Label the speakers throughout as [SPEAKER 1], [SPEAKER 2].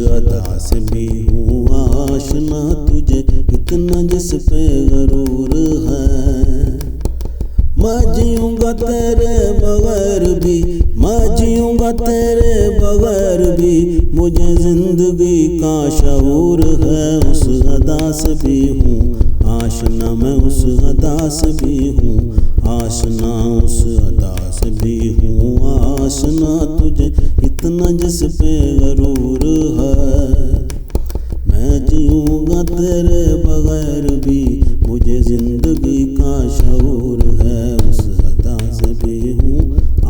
[SPEAKER 1] अदा से भी हूँ आशना तुझे इतना जिस पे गरूर है। मैं जीऊँगा तेरे बगैर भी, मैं जीऊँगा तेरे बगैर भी, मुझे जिंदगी का शऊर है। उस अदा से भी हूँ आशना, मैं उस अदा से भी हूँ आशना, उस अदा से भी हूँ आशना तुझे इतना जिस पे गरूर है। मैं जीऊँगा तेरे बगैर भी, मुझे जिंदगी का शऊर है। उस अदा से भी हूँ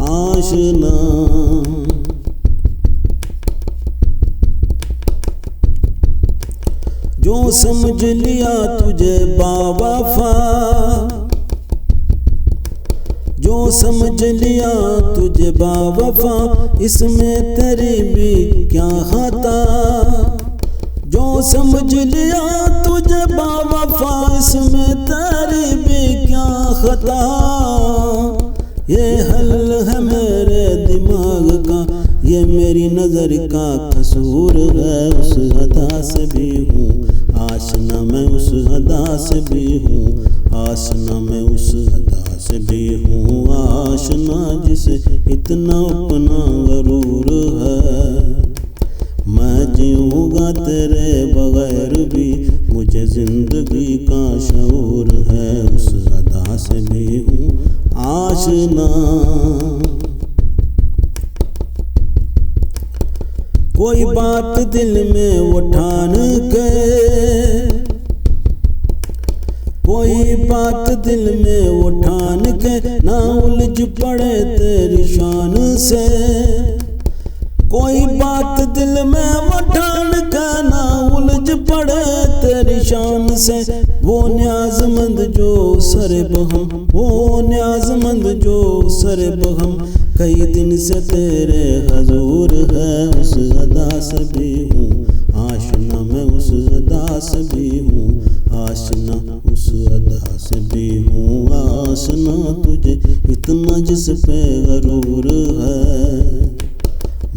[SPEAKER 1] आशना। जो समझ लिया तुझे बावफा, जो समझ लिया तुझे बावफा, इसमें तेरी भी क्या खता। जो समझ लिया तुझे बावफा, इसमें तेरी भी क्या खता। ये हल है मेरे दिमाग का, ये मेरी नज़र का कसूर है। उस अदा से भी हूँ आशना, मैं उस अदा से भी हूँ आशना, मैं उस अदा से भी हूँ आशना जिसे इतना अपना गरूर है। मैं जीऊँगा तेरे बगैर भी, मुझे जिंदगी का शऊर है। उस अदा से भी हूँ आशना। कोई बात दिल में उठान के, कोई बात दिल में उठान के, ना उलझ पड़े तेरी शान से। कोई बात दिल में उठान के, ना उलझ पड़े तेरी शान से। वो न्याज़मंद जो सरे बहम, वो न्याज़मंद जो सरे बहम, कई दिन से तेरे हजूर है। उस अदा से भी हूँ आशना, मैं उस अदा से भी हूँ आशना, उस अदा से भी हूँ आशना तुझे इतना जिस पे गरूर है।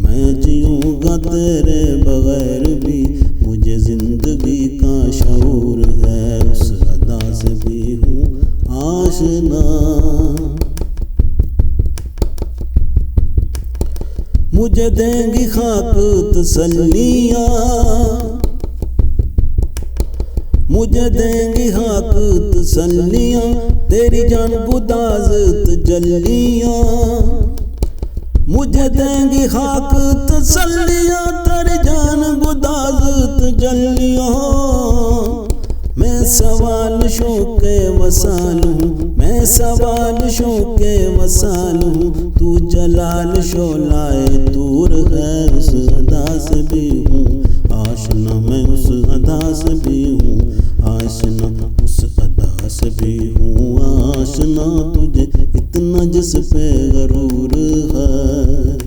[SPEAKER 1] मैं जीऊँगा तेरे बगैर भी, मुझे जिंदगी का शऊर है। उस अदा से भी हूँ आशना। मुझे देंगी खाक तसल्लियाँ, मुझे देंगी खाक तसल्लियाँ, तेरी जान बुदाज तजल्लियाँ। मुझे देंगी खाक तसल्लियाँ, तेरी जान बुदाज तजल्लियाँ। मैं सवाल शौक़े वसाल हूँ, मैं सवाल शौक़े वसाल हूँ, तू जलाल शोलाए दूर है। उस अदा से भी हूँ आशना, मैं उस अदा से भी हूँ आशना, उस अदा से भी हूँ आशना तुझे इतना जिस पे गरूर है।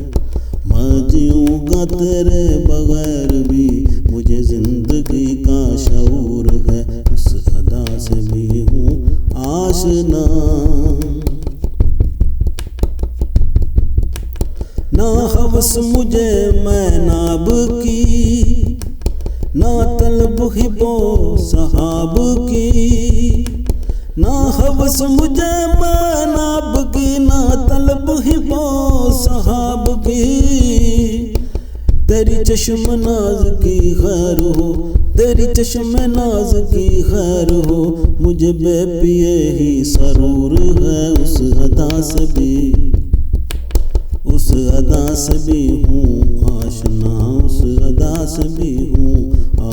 [SPEAKER 1] मैं जीऊँगा तेरे बगैर भी, मुझे जिंदगी का शऊर है। उस अदा से भी हूँ आशना। ना हवस मुझे मैनाब की, ना तलब हिबो सहाब की। ना हवस मुझे मैनाब की, ना तलब हिबो सहाब की। तेरी चश्म नाज की खैर हो, तेरी चश्म नाज की खैर हो, मुझे बेपिए ही सरूर है। उस अदा से भी, उस अदा से भी हूँ आशना, उस अदा से भी हूँ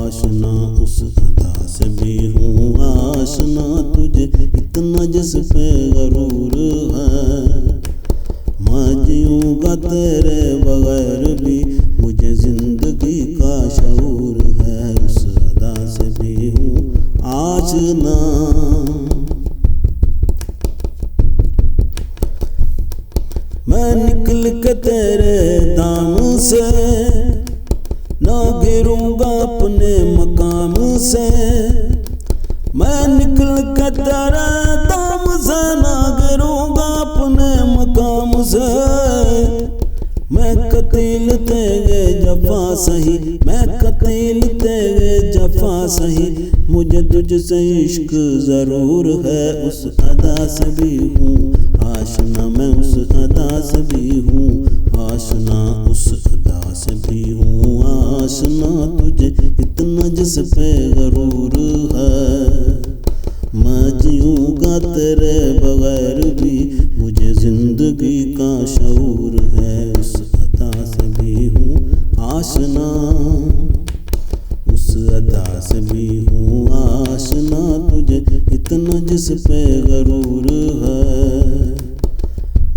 [SPEAKER 1] आशना, उस अदा से भी हूँ आशना तुझे इतना जिस पे गरूर है। मैं जीऊँगा तेरे बगैर भी, मुझे जिंदगी का शऊर है। उस अदा से भी हूँ आशना। मैं निकल के तेरे दाम से, ना गिरूँगा अपने मकाम से। मैं निकल के तेरे दाम से, ना गिरूँगा अपने मकाम से। मैं कतील तेगे जफा सही, मैं कतील तेरे जफा सही, मुझे तुझसे इश्क जरूर है, उस अदा से भी हूँ आशना, मैं उस अदा से भी हूँ आशना, उस अदा से भी हूँ आशना, तुझे इतना जिस पे गरूर है, मैं जीऊँगा तेरे बगैर भी, मुझे जिंदगी का शऊर है, उस अदा से भी हूँ आशना, उस अदा से भी हूँ आशना, तुझे इतना जिस पे गरूर है,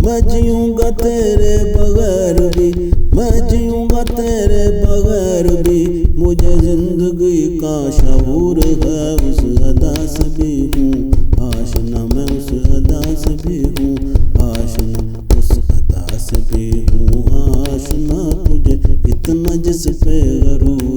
[SPEAKER 1] मैं जीऊँगा तेरे बगैर भी, मैं जीऊँगा तेरे बगैर भी, मुझे जिंदगी का शऊर है, उस अदा से भी हूँ आशना, मैं उस अदा से भी हूँ आशना, उस अदा से भी हूँ आशना, तुझे इतना जिस पे गरूर